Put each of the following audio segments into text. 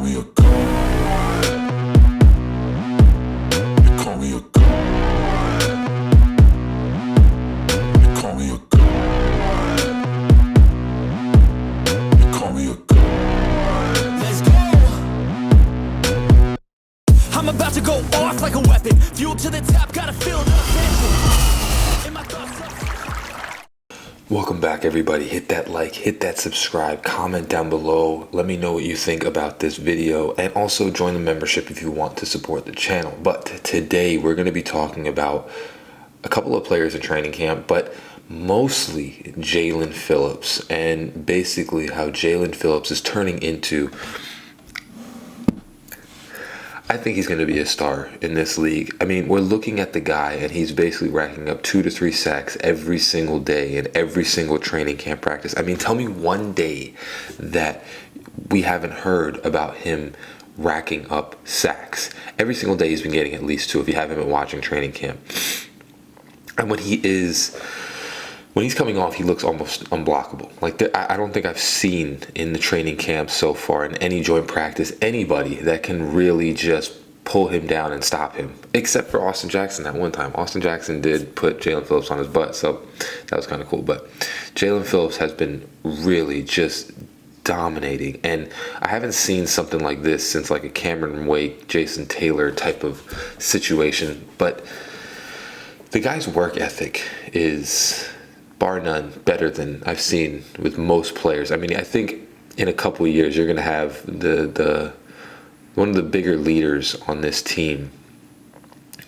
call me a god. They call me a god. They call me a god. They call me a god. Let's go! I'm about to go off like a weapon. Fuel to the top, gotta feel the tension. In my thoughts. Welcome back, everybody. Hit that like, hit that subscribe, comment down below. Let me know what you think about this video, and also join the membership if you want to support the channel. But today we're going to be talking about a couple of players in training camp, but mostly JAELEN PHILLIPS, and basically how JAELEN PHILLIPS is turning into, I think he's going to be a star in this league. I mean, we're looking at the guy, and he's basically racking up 2 to 3 sacks every single day in every single training camp practice. I mean, tell me one day that we haven't heard about him racking up sacks. Every single day he's been getting at least 2 if you haven't been watching training camp. And when he's coming off, he looks almost unblockable. Like, I don't think I've seen in the training camp so far, in any joint practice, anybody that can really just pull him down and stop him, except for Austin Jackson that one time. Austin Jackson did put JAELEN PHILLIPS on his butt, so that was kind of cool. But JAELEN PHILLIPS has been really just dominating, and I haven't seen something like this since like a Cameron Wake, Jason Taylor type of situation. But the guy's work ethic is, bar none, better than I've seen with most players. I mean, I think in a couple of years you're going to have the one of the bigger leaders on this team,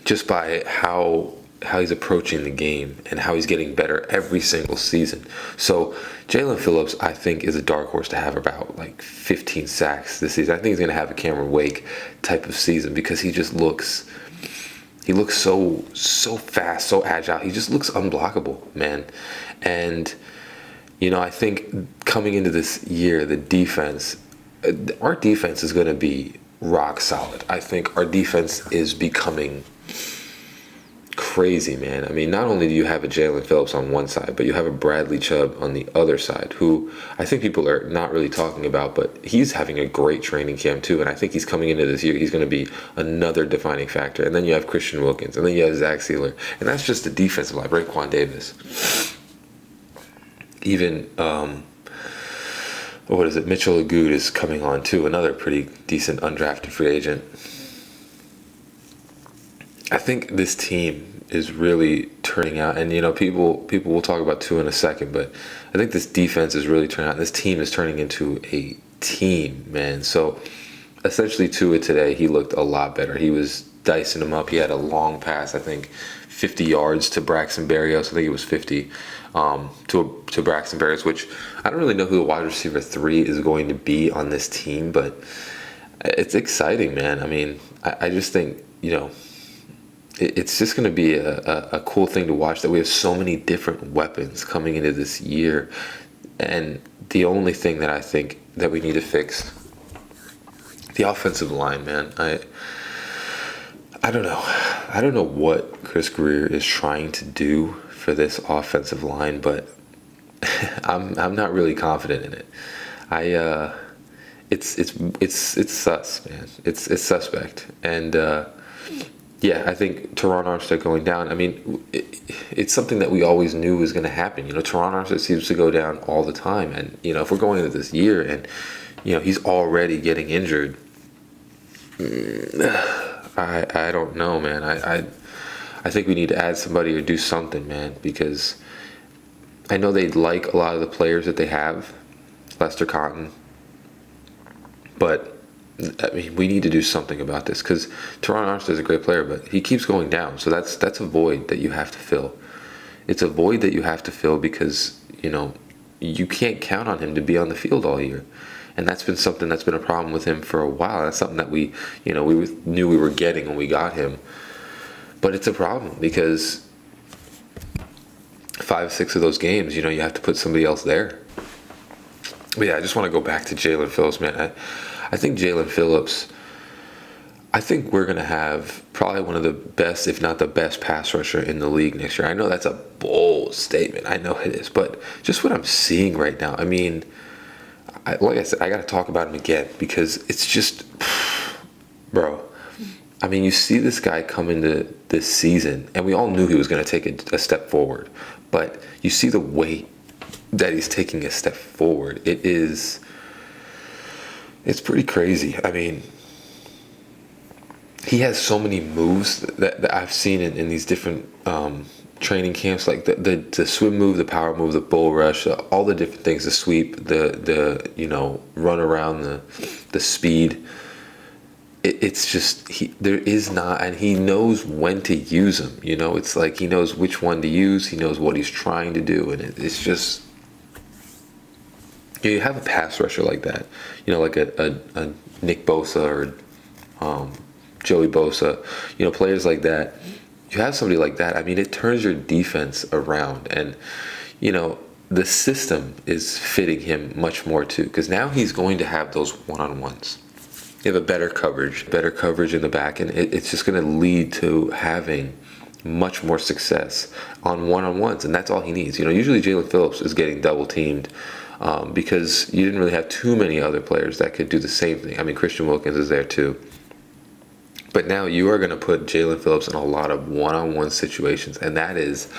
just by how he's approaching the game and how he's getting better every single season. So JAELEN PHILLIPS, I think, is a dark horse to have about like 15 sacks this season. I think he's going to have a Cameron Wake type of season, because he just looks, so fast, so agile. He just looks unblockable, man. And, you know, I think coming into this year, the defense, our defense is going to be rock solid. I think our defense is becoming crazy, man. I mean, not only do you have a JAELEN PHILLIPS on one side, but you have a Bradley Chubb on the other side, who I think people are not really talking about, but he's having a great training camp too. And I think he's coming into this year, he's going to be another defining factor. And then you have Christian Wilkins, and then you have Zach Sealer, and that's just the defensive line. Raekwon Davis, even what is it? Mitchell Agood is coming on too, another pretty decent undrafted free agent. I think this team is really turning out, and you know, people will talk about Tua in a second, but I think this defense is really turning out. This team is turning into a team, man. So essentially, Tua today, he looked a lot better. He was dicing them up. He had a long pass, I think 50 yards to Braxton Berrios. I think it was 50 to Braxton Berrios, which I don't really know who the wide receiver 3 is going to be on this team, but it's exciting, man. I mean, I just think, you know, it's just going to be a cool thing to watch, that we have so many different weapons coming into this year. And the only thing that I think that we need to fix, the offensive line, man. I don't know. I don't know what Chris Greer is trying to do for this offensive line, but I'm not really confident in it. It's sus, man. It's suspect. And yeah, I think Teron Armstead going down, I mean, it's something that we always knew was going to happen. You know, Teron Armstead seems to go down all the time. And, you know, if we're going into this year and, you know, he's already getting injured, I don't know, man. I think we need to add somebody or do something, man, because I know they like a lot of the players that they have, Lester Cotton, but I mean, we need to do something about this, because Teron Armstead is a great player, but he keeps going down. So that's a void that you have to fill. It's a void that you have to fill, because, you know, you can't count on him to be on the field all year. And that's been something that's been a problem with him for a while. That's something that we knew we were getting when we got him. But it's a problem, because 5, 6 of those games, you know, you have to put somebody else there. But yeah, I just want to go back to JAELEN PHILLIPS, man. I think JAELEN PHILLIPS, I think we're going to have probably one of the best, if not the best, pass rusher in the league next year. I know that's a bold statement. I know it is. But just what I'm seeing right now, I mean, like I said, I got to talk about him again because it's just, bro. I mean, you see this guy come into this season, and we all knew he was going to take a step forward, but you see the way that he's taking a step forward. It's pretty crazy. I mean, he has so many moves that I've seen in these different training camps, like the swim move, the power move, the bull rush, all the different things, the sweep, the run around, the speed. It's just there is not, and he knows when to use them. It's like he knows which one to use. He knows what he's trying to do, and it's just you have a pass rusher like that, like a Nick Bosa or Joey Bosa, players like that. You have somebody like that. I mean, it turns your defense around, and the system is fitting him much more too, because now he's going to have those one-on-ones. You have a better coverage in the back, and it's just going to lead to having much more success on one-on-ones, and that's all he needs. Usually Jaelen Phillips is getting double teamed because you didn't really have too many other players that could do the same thing. I mean, Christian Wilkins is there too. But now you are going to put Jaelen Phillips in a lot of one-on-one situations, and that is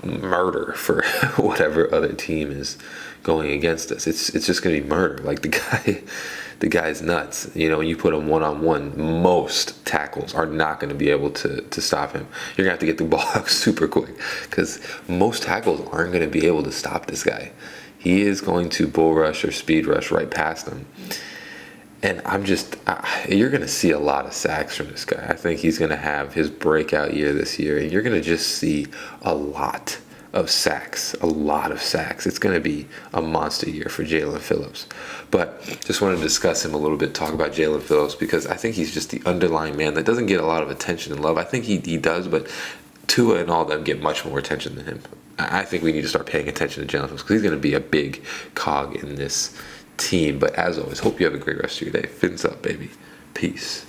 murder for whatever other team is going against us. It's just going to be murder. Like the guy's nuts. When you put him one-on-one, most tackles are not going to be able to stop him. You're going to have to get the ball out super quick because most tackles aren't going to be able to stop this guy. He is going to bull rush or speed rush right past him. And you're going to see a lot of sacks from this guy. I think he's going to have his breakout year this year, and you're going to just see a lot of sacks. It's going to be a monster year for Jaelen Phillips. But just want to discuss him a little bit, talk about Jaelen Phillips, because I think he's just the underlying man that doesn't get a lot of attention and love. I think he does, but Tua and all of them get much more attention than him. I think we need to start paying attention to Jaelen Phillips because he's going to be a big cog in this team. But as always, hope you have a great rest of your day. Fins up, baby. Peace.